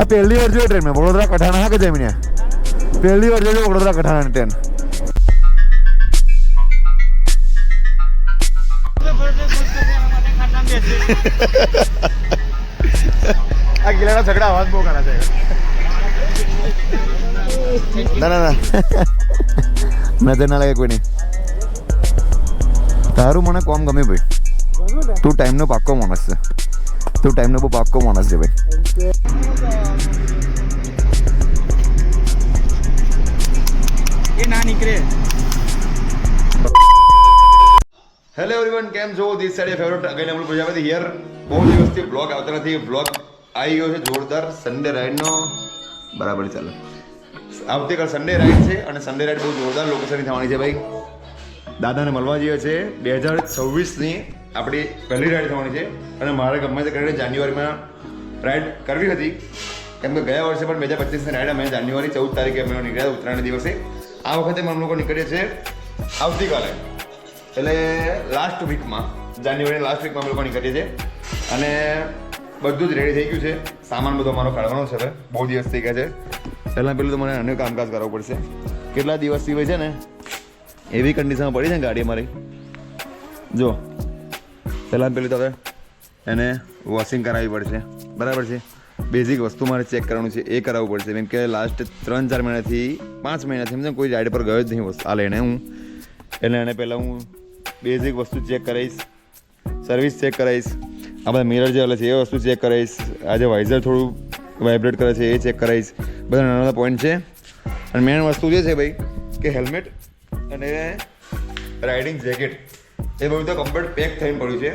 આ પહેલી વાર જોઈ ટ્રેન મેં વડોદરા કઠાણા હા કે જમીને પહેલી વાર જોઈ વડોદરા કઠાણાની ટ્રેન. આ ગિલાના ઝઘડા અવાજ બહુ કરે છે. ના ના ના મેં તો ના લાગે કોઈ નહીં. તારું મને કોમ ગમે ભાઈ. તું ટાઈમનો પાક્કો માણસ છે. તું ટાઈમનો બહુ પાક્કો માણસ છે ભાઈ. એ ના નીકળે. હેલો એવરીવન, કેમ છો? This side favourite again Amul Prajapati here. બહુ દિવસથી બ્લોગ આવતા નથી. બ્લોગ આવી ગયો છે જોરદાર. સન્ડે રાઈડનો બરાબર ચાલે. આવતીકાલ સન્ડે રાઈડ છે અને સન્ડે રાઈડ બહુ જોરદાર લોકેશનની થવાની છે ભાઈ. દાદાને મળવા જઈએ છે. 2026ની આપણી પહેલી રાઈડ થવાની છે અને મારે ગમે તે કરીને જાન્યુઆરીમાં રાઈડ કરવી હતી, કેમ કે ગયા વર્ષે પણ 2025ની રાઈડ અમે જાન્યુઆરી 14 તારીખે અમે નીકળ્યા ઉત્તરાયણ દિવસે. આ વખતે અમે લોકો નીકળીએ છીએ આવતીકાલે, એટલે લાસ્ટ વીકમાં, જાન્યુઆરી લાસ્ટ વીકમાં અમે લોકો નીકળીએ છીએ અને બધું જ રેડી થઈ ગયું છે. સામાન બધો અમારો કાઢવાનો છે. હવે બહુ દિવસ થઈ ગયા છે. પહેલાં પેલું તો મને અન્ય કામકાજ કરવું પડશે. કેટલા દિવસથી હોય છે ને એવી કન્ડિશનમાં પડી છે ને ગાડી અમારી. જો પહેલાં પેલું તો હવે એને વોશિંગ કરાવવી પડશે, બરાબર છે. બેઝિક વસ્તુ મારે ચેક કરવાનું છે, એ કરાવવું પડશે. કેમ કે લાસ્ટ 3-4 મહિનાથી 5 મહિનાથી એમ કોઈ રાઈડ પર ગયો જ નહીં આ લઈને હું. એટલે એને પહેલાં હું બેઝિક વસ્તુ ચેક કરાવીશ, સર્વિસ ચેક કરાવીશ, આ બધા મિરર જે હલે છે એ વસ્તુ ચેક કરાવીશ, આજે વાઇઝર થોડું વાઇબ્રેટ કરે છે એ ચેક કરાવીશ. બધા નાના નાના પોઈન્ટ છે. અને મેઇન વસ્તુ જે છે ભાઈ કે હેલ્મેટ અને રાઇડિંગ જેકેટ એ બધું તો કમ્પ્લીટ પેક થઈને પડ્યું છે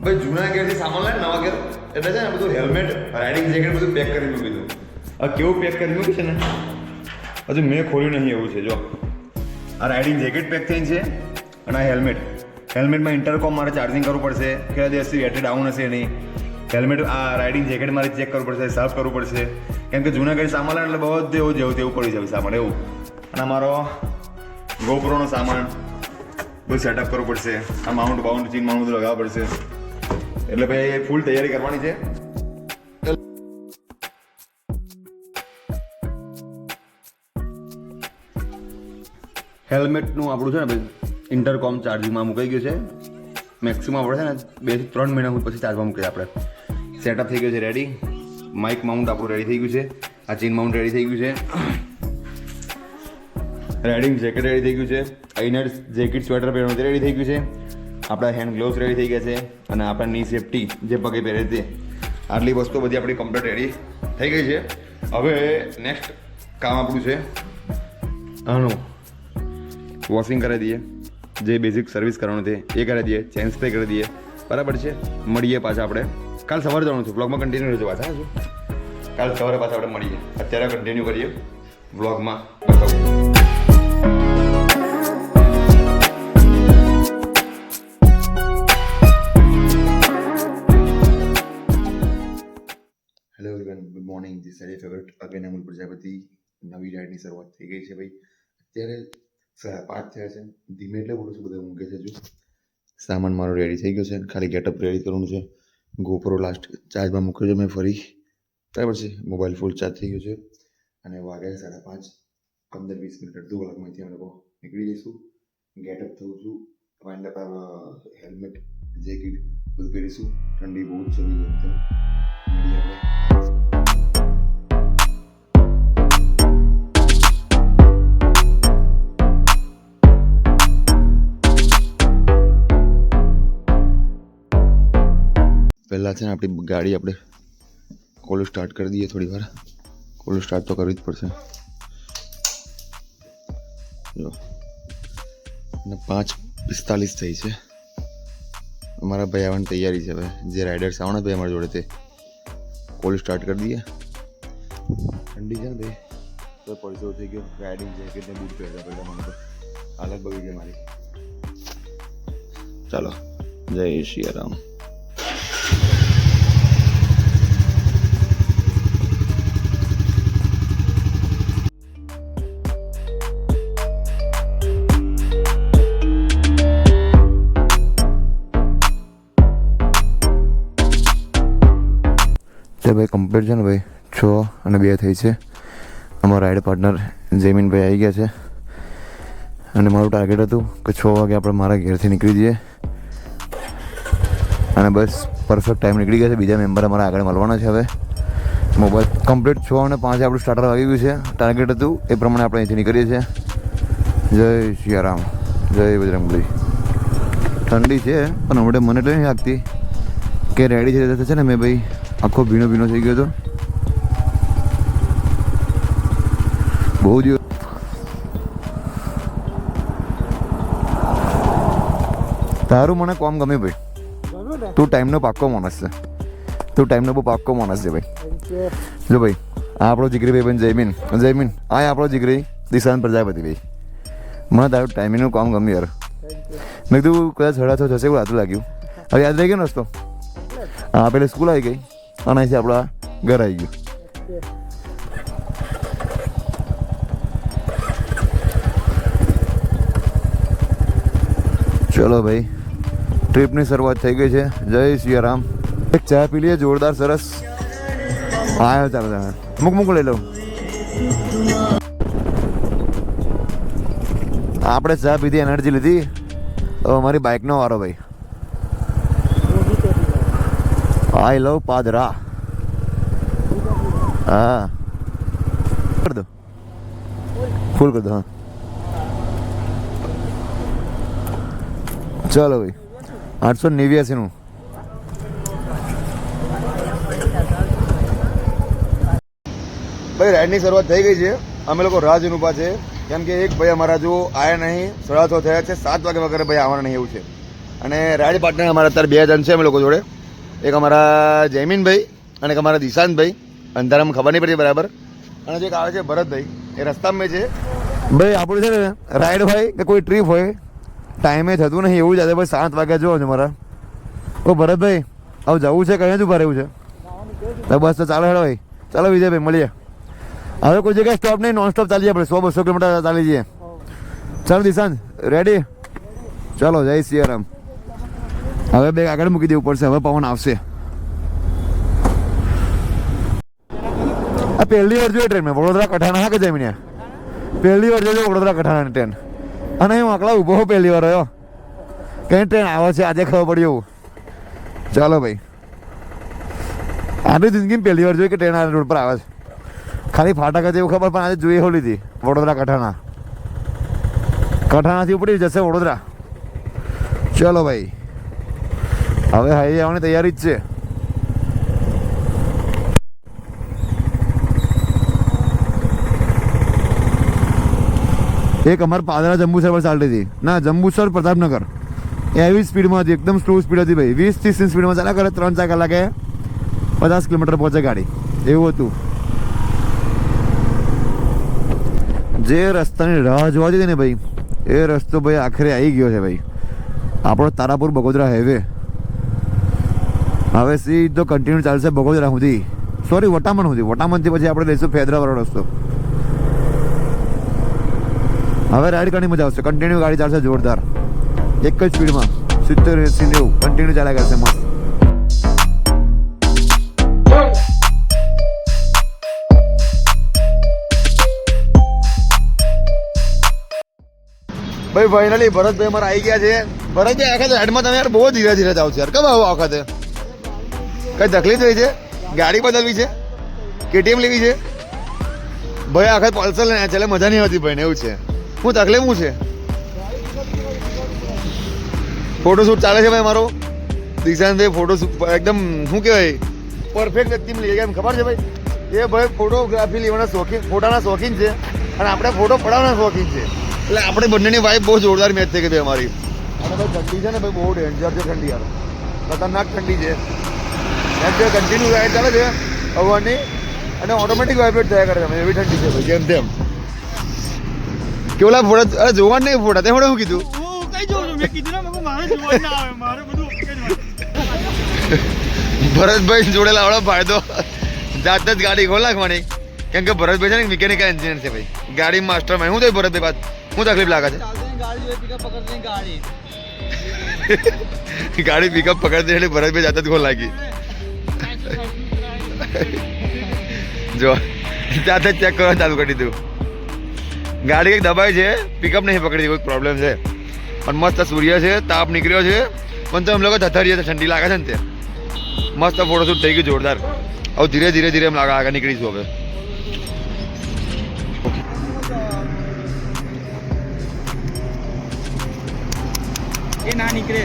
ભાઈ. જૂના ગેરથી સામાન લે નવા ગેર એટલે છે ને બધું હેલ્મેટ રાઇડિંગ જેકેટ બધું પેક કરી મૂકી દીધું. હવે કેવું પેક કરી મૂક્યું છે ને હજુ મેં ખોલ્યું નહીં એવું છે. જો આ રાઇડિંગ જેકેટ પેક થઈને છે અને આ હેલ્મેટમાં ઇન્ટરકોમ મારે ચાર્જિંગ કરવું પડશે. કેટલા દિવસથી બેટરી ડાઉન હશે નહીં. હેલ્મેટ આ રાઇડિંગ જેકેટ મારે ચેક કરવું પડશે, સાફ કરવું પડશે. કેમ કે જૂના ગાડી સામાન એટલે બધું એવું જેવું તેવું પડી જાય સામાન એવું. અને અમારો ગોપ્રોનો સામાન બધું સેટઅપ કરવું પડશે. આ માઉન્ટ ચીન માઉન્ટ બધું લગાવવું પડશે. એટલે ભાઈ ફૂલ તૈયારી કરવાની છે. હેલ્મેટનું આપણું છે ને ભાઈ ઇન્ટરકોમ ચાર્જિંગમાં મુકાઈ ગયું છે. મેક્સિમમ આપણે છે ને 2 થી 3 મહિના પછી ચાર્જમાં મૂકીએ. આપણે સેટઅપ થઈ ગયું છે રેડી. માઇક માઉન્ટ આપણું રેડી થઈ ગયું છે. આ ચીન માઉન્ટ રેડી થઈ ગયું છે. રાઇડિંગ જેકેટ રેડી થઈ ગયું છે. આઈનર જેકેટ સ્વેટર પહેરવાનું રેડી થઈ ગયું છે. આપણા હેન્ડ ગ્લોવ્સ રેડી થઈ ગયા છે અને આપણા ની સેફટી જે પગે પહેરે છે આટલી વસ્તુ બધી આપણી કમ્પ્લીટ રેડી થઈ ગઈ છે. હવે નેક્સ્ટ કામ આપણું છે આનું વોશિંગ કરાવી દઈએ. જે બેઝિક સર્વિસ કરવાનું છે એ કરાવી દઈએ, ચેન સ્પ્રે કરી દઈએ, બરાબર છે. મળીએ પાછા આપણે કાલ સવારે જવાનું છે. વ્લોગમાં કન્ટિન્યુ રહેજો પાછા. શું કાલ સવારે પાછા આપણે મળીએ. અત્યારે કન્ટિન્યુ કરીએ વ્લોગમાં બતાવું. Hello everyone, good morning. This side favourite again Amul Prajapati. નવી રાઈડની શરૂઆત થઈ ગઈ છે ભાઈ. અત્યારે 5 થયા છે. ધીમે એટલે બોલું છું, બધા ઊંઘે છે. જો સામાન મારો રેડી થઈ ગયો છે, ખાલી ગેટઅપ રેડી કરવાનું છે. ગોપ્રો લાસ્ટ ચાર્જમાં મૂક્યો છે મેં ફરી, બરાબર છે. મોબાઈલ ફૂલ ચાર્જ થઈ ગયો છે અને વાગ્યા 5:30. 15-20 મિનિટ અડધો કલાકમાંથી અમે લોકો નીકળી જઈશું. ગેટઅપ થવું છું, વાઇન્ડ અપ, હેલ્મેટ જેકેટ બધું પહેરીશું. ઠંડી બહુ જ ચલી ગઈ એકદમ. મળીએ આપણે. પહેલાં છે ને આપણી ગાડી આપણે કોલ સ્ટાર્ટ કરી દઈએ. થોડી વાર કોલ સ્ટાર્ટ તો કરવી જ પડશે. જો અને 5:45 થઈ છે. અમારા ભાઈ આવવાની તૈયારી છે. હવે જે રાઇડર્સ આવવાના ભાઈ અમારી જોડે તે કોલ સ્ટાર્ટ કરી દઈએ. ઠંડી છે ને ભાઈ તો પડતો થઈ ગયો. રાઇડિંગ જેકેટ ને બૂટ પહેરતા પહેલાં મને તો હાલત બગડી ગઈ મારી. ચાલો, જય શ્રી રામ. ભાઈ કમ્પ્લીટ છે ને ભાઈ 6:02 થઈ છે. અમારા રાઈડ પાર્ટનર જયમીનભાઈ આવી ગયા છે અને મારું ટાર્ગેટ હતું કે 6 વાગે આપણે મારા ઘેરથી નીકળી જઈએ અને બસ પરફેક્ટ ટાઈમ નીકળી ગયા છે. બીજા મેમ્બર અમારા આગળ મળવાના છે. હવે મોબાઈલ કમ્પ્લીટ 6:05 આપણું સ્ટાર્ટર આવી ગયું છે. ટાર્ગેટ હતું એ પ્રમાણે આપણે અહીંથી નીકળીએ છીએ. જય સિયારામ, જય બજરંગબલી. ઠંડી છે પણ હમણાં મને તો નહીં લાગતી કે રેડી છે ને. મેં ભાઈ આખો ભીનો થઈ ગયો હતો. બહુ દિવસ તારું મને કોમ ગમે ભાઈ. તું ટાઈમનો પાક્કો માણસ છે. તું ટાઈમનો બહુ પાક્કો માણસ છે ભાઈ. જો ભાઈ આ આપણો જીગરી ભાઈ પણ જયમીન આ આપણો જીગરી દિશાન પ્રજાપતિ ભાઈ. મને તારું ટાઈમિંગનું કામ ગમ્યું યાર. મેં કીધું કદાચ 6:30 જશે એવું આતું લાગ્યું. હવે યાદ રહી ગયો નસ્તો. હા પેલી સ્કૂલ આવી ગઈ અને અહીંથી આપણા ઘર આવી ગયું. ચલો ભાઈ ટ્રીપની શરૂઆત થઈ ગઈ છે. જય સિયારામ. એક ચા પી લઈએ જોરદાર સરસ. હા ચાલો મૂક લઈ લઉં. આપણે ચા પીધી, એનર્જી લીધી. હવે અમારી બાઇકનો વારો ભાઈ. આઈ લવ પાદરા. હા કરી દો, ફૂલ કરી દો. હા ચાલો ભાઈ 889. ભાઈ રાઈડની શરૂઆત થઈ ગઈ છે. અમે લોકો રાહ જોઈને ઊભા છે કેમ કે એક ભાઈ અમારા જો આયા નહીં. 6:30 થયા છે. 7 વાગે વગેરે ભાઈ આવવાના નહીં એવું છે. અને રાઈડ પાર્ટનર અમારા અત્યારે 2 જણ છે અમે લોકો જોડે. એક અમારા જયમીનભાઈ અને એક અમારા દિશાંતભાઈ. અંધારામાં ખબર નહીં પડતી બરાબર. અને જે એક આવે છે ભરતભાઈ એ રસ્તામાં છે. ભાઈ આપણું છે ને રાઈડ હોય કે કોઈ ટ્રીપ હોય ટાઈમે થતું નહીં એવું જ. આજે ભાઈ 7 વાગ્યા જોવો છો મારા. ઓ ભરતભાઈ હવે જવું છે કયા જ ઉભા રહેવું છે? બસ તો ચાલો હેડો ભાઈ. ચાલો વિજયભાઈ મળીએ. હવે કોઈ જગ્યાએ સ્ટોપ નહીં, નોન સ્ટોપ ચાલીએ આપણે. 100-200 કિલોમીટર ચાલી જઈએ. ચાલો દિશાંત રેડી? ચાલો જય સિયારામ. હવે બેગ આગળ મૂકી દેવું પડશે. હવે પવન આવશે. આ પહેલી વાર જોઈએ ટ્રેનમાં વડોદરા કઠાણા. હા કે જમીને પહેલી વાર જોજો વડોદરા કઠાણાની ટ્રેન. અને હું આકલા ઊભો પહેલી વાર રહ્યો કઈ ટ્રેન આવે છે આજે ખબર પડી એવું. ચાલો ભાઈ આટલી જિંદગીમાં પહેલી વાર જોઈ કે ટ્રેન આ રોડ પર આવે છે. ખાલી ફાટક હતી એવું ખબર પણ આજે જોઈએ હોલી હતી વડોદરા કઠાણાથી ઉપડી જશે વડોદરા. ચલો ભાઈ હવે હાઈવે આવવાની તૈયારી જ છે. એક અમારે પાદરા જંબુસર પર ચાલતી હતી ના, જંબુસર પ્રતાપનગર એવી સ્પીડમાં હતી. એકદમ સ્લો સ્પીડ હતી ભાઈ. 20-30 સ્પીડમાં ચાલ્યા કરે. 3-4 કલાકે 50 કિલોમીટર પહોંચે ગાડી એવું હતું. જે રસ્તાની રાહ જોવા હતી ને ભાઈ એ રસ્તો ભાઈ આખરે આવી ગયો છે ભાઈ. આપણો તારાપુર બગોદરા હાઈવે હવે સીધો કન્ટિન્યુ ચાલશે બગોદરા સુધી. સોરી વટામણ સુધી. વટામણથી પછી આપણે લઈશું ફેદરાવાળો રસ્તો. હવે રાઈડ કરવાની મજા આવશે. કન્ટિન્યુ ગાડી ચાલશે જોરદાર એક જ સ્પીડમાં 70-80 કન્ટિન્યુ ચાલ્યા કરશે મસ્ત. ભાઈ ફાઇનલી ભરતભાઈ અમારા આવી ગયા છે. ભરતભાઈ આખા રાઈડમાં તમે યાર બહુ ધીરે જાવ છો યાર. કેમ આવો વખતે કઈ તકલીફ થઈ છે? ગાડી બદલવી છે? KTM લેવી છે? ભાઈ આખા પલ્સર લઈને ચાલે મજા નહીં આવતી ભાઈ ને એવું છે. શું તકલીફ શું છે? ફોટોશૂટ ચાલે છે ભાઈ મારો. દિશાંતભાઈ ફોટોશૂટ એકદમ શું કહેવાય પરફેક્ટ વ્યક્તિ મળી ગયા એમ ખબર છે ભાઈ. એ ભાઈ ફોટોગ્રાફી લેવાના શોખીન, ફોટાના શોખીન છે અને આપણે ફોટો પડાવવાના શોખીન છે. એટલે આપણે બંનેની વાઇફ બહુ જોરદાર મેચ થઈ ગઈ ભાઈ અમારી. અને ભાઈ ઠંડી છે ને ભાઈ બહુ ડેન્જર છે ઠંડી યાર. ખતરનાક ઠંડી છે. કન્ટિન્યુ રાઈડ ચાલે છે હવાની અને ઓટોમેટિક વાઇબ્રેટ થયા કરે છે એવી ઠંડી છે ભાઈ. જેમ તેમ કેવલા ફોટા અરે જોવા નહીં ફોટા તે શું કીધું? ભરતભાઈ જોડે લાવડો ફાયદો જાત જ ગાડી ખોલ નાખવાની. કેમ કે ભરતભાઈ છે ને મિકેનિકલ એન્જિનિયર છે ભાઈ. ગાડી માસ્ટર માઇન્ડ. શું થયું ભરતભાઈ બાદ શું તકલીફ લાગે છે? ગાડી પિકઅપ પકડતી એટલે ભરતભાઈ જાત જ ખોલ નાખી. જો જાતે ચેક કરવા ચાલુ કરી દીધું. ગાડી કંઈક દબાઈ છે, પિકઅપ નહીં પકડી, કોઈ પ્રોબ્લેમ છે. પણ મસ્ત સૂર્ય છે, તાપ નીકળ્યો છે, પણ તો એમ લોકો થથરીએ તો ઠંડી લાગે છે ને તે મસ્ત ફોટોશૂટ થઈ ગયું જોરદાર. હવે ધીરે ધીરે ધીરે એમ લાગે આગળ નીકળીશું હવે. એ ના નીકળે.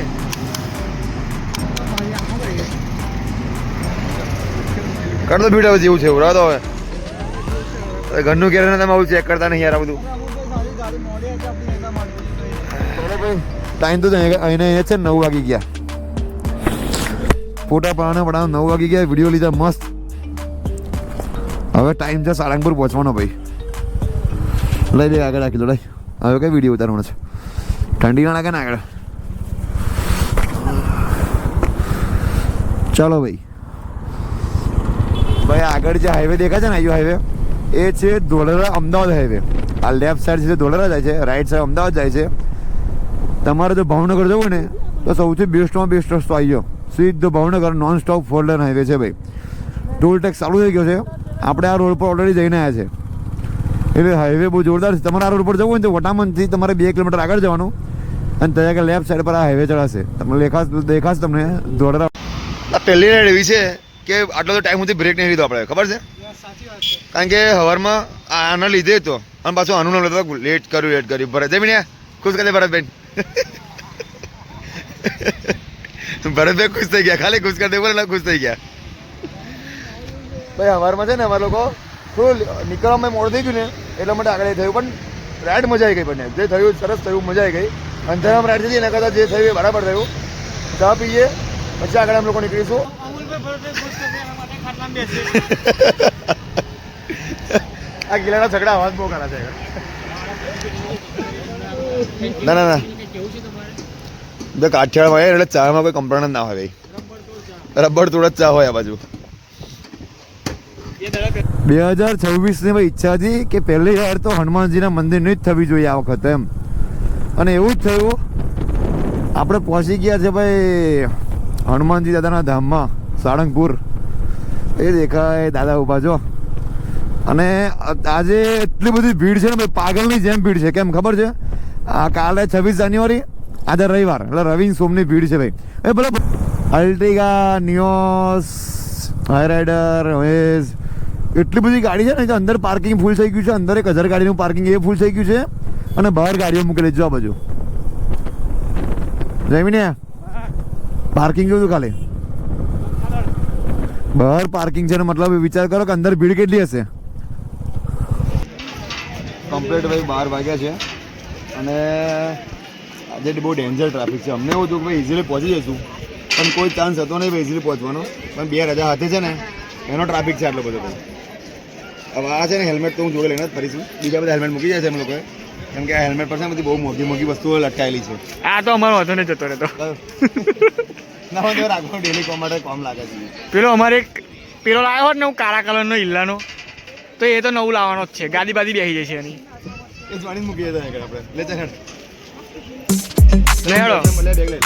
કર દો ભીડ હવે જેવું છે એવું રહો તો હવે. ઘરનું ઘેર તમે આવું ચેક કરતા નહીં યાર આ બધું. ટાઈમ તો અહીંને છે 9 વાગી ગયા. ફોટા પાડવાના 9 વાગી ગયા. વિડીયો લીધા મસ્ત. હવે ટાઈમ છે સાળંગપુર પહોંચવાનો ભાઈ. લઈ લે આગળ રાખી લો લઈ. હવે કઈ વિડીયો ઉતારવાનો છે? ઠંડી ના લાગે ને આગળ. ચાલો ભાઈ. ભાઈ આગળ જે હાઈવે દેખાય છે ને હાઈવે એ છે ધોલેરા અમદાવાદ હાઈવે. આ લેફ્ટ સાઈડ છે ધોલેરા જાય છે, રાઈટ સાઈડ અમદાવાદ જાય છે. તમારે જો ભાવનગર જવું ને તો સૌથી બેસ્ટમાં બેસ્ટ રસ્તો આવી ગયો. સીધો Bhavnagar non stop 4 lane highway છે ભાઈ. ટોલ ટેક્સ ચાલુ થઈ ગયો છે. આપણે આ રોડ પર ઓલરેડી જઈને આવ્યા છે. એટલે હાઈવે બહુ જોરદાર છે. તમારે આ રોડ પર જવું હોય ને તો વટામણથી તમારે 2 કિલોમીટર આગળ જવાનું અને ત્યાં આગળ લેફ્ટ સાઈડ પર આ હાઈવે ચડાશે. તમને દેખાશે તમને ધોલેરા. આ પહેલી રાઈડ એવી છે કે આટલો તો ટાઈમ સુધી બ્રેક નહીં લીધો આપણે, ખબર છે? કારણ કે સવારમાં આના લીધે તો અને પાછું આનું ના લીધો લેટ કર્યું ભરત જમીને ખુશ કરી દે ભરતભાઈ. ભરતભાઈ ખુશ થઈ ગયા, ખાલી ખુશ કરી દે બોલે ખુશ થઈ ગયા. ભાઈ સવારમાં છે ને અમારા લોકો થોડું નીકળવામાં મોડું થઈ ગયું ને એટલા માટે આગળ થયું, પણ રાઈડ મજા આવી ગઈ. બંને જે થયું સરસ થયું, મજા આવી ગઈ. અંધારામાં રાઈડ થઈ એના કરતાં જે થયું એ બરાબર થયું. ચા પીએ પછી આગળ અમે લોકો નીકળીશું. આ ગિલાના ઝઘડા અવાજ બહુ ખરા છે. ના ના ના જો કાઠિયાવાડ હોય એટલે ચામાં કોઈ કમ્પ્લેન ના હોય ભાઈ. રબર તોડ જ ચા હોય આ બાજુ. 2026 ની ભાઈ ઈચ્છા હતી કે પહેલી વાર તો હનુમાનજીના મંદિરની જ થવી જોઈએ આ વખતે એમ, અને એવું જ થયું. આપણે પહોંચી ગયા છે ભાઈ હનુમાનજી દાદાના ધામમાં સાળંગપુર. એ દેખાય દાદા ઉભા છો. અને આજે એટલી બધી ભીડ છે ને ભાઈ, પાગલની જેમ ભીડ છે. કેમ ખબર છે? આ કાલે 26 જાન્યુઆરી, આજે રવિવાર એટલે રવિ સોમની ભીડ છે ભાઈ. એ બરાબર અલ્ટિગા, નિયોસ, હાઈ રાઇડર, વેઝ એટલી બધી ગાડી છે ને. અંદર પાર્કિંગ ફૂલ થઈ ગયું છે. અંદર 1000 ગાડીનું પાર્કિંગ એ ફૂલ થઈ ગયું છે અને બહાર ગાડીઓ મૂકેલી જો આ બાજુ. જમીને પાર્કિંગ જોયું ખાલી બહાર પાર્કિંગ છે ને, મતલબ વિચાર કરો કે અંદર ભીડ કેટલી હશે. કમ્પ્લીટ ભાઈ 12 વાગ્યા છે અને આજે બહુ ડેન્જર ટ્રાફિક છે. અમને એવું હતું કે ભાઈ ઇઝીલી પહોંચી જઈશું, પણ કોઈ ચાન્સ હતો નહીં ભાઈ ઇઝીલી પહોંચવાનો. પણ 2 રજા હાથે છે ને એનો ટ્રાફિક છે આટલો બધો ભાઈ. હવે આ છે ને હેલ્મેટ તો હું જોડે લઈને જ ફરીશું. બીજા બધા હેલ્મેટ મૂકી જાય છે એમ લોકોએ, કેમ કે આ હેલ્મેટ પર છે બધી બહુ મોંઘી મોંઘી વસ્તુઓ લટકાયેલી છે. આ તો અમારો વાંધો નહીં જતો રહેતો. ના હોય રાખો ડેલી કોમ માટે કોમ લાગે છે. પેલો અમારે પેલો લાવ્યો હોત ને હું કાળા કલરનો ઈલ્લાનો, તો એ તો નવું લાવવાનો જ છે. ગાદી બાદી બેસી જાય છે એની. એ જ વાણી મૂકી જતા આપણે લે ચાલ લે હેડો. બેગ લઈ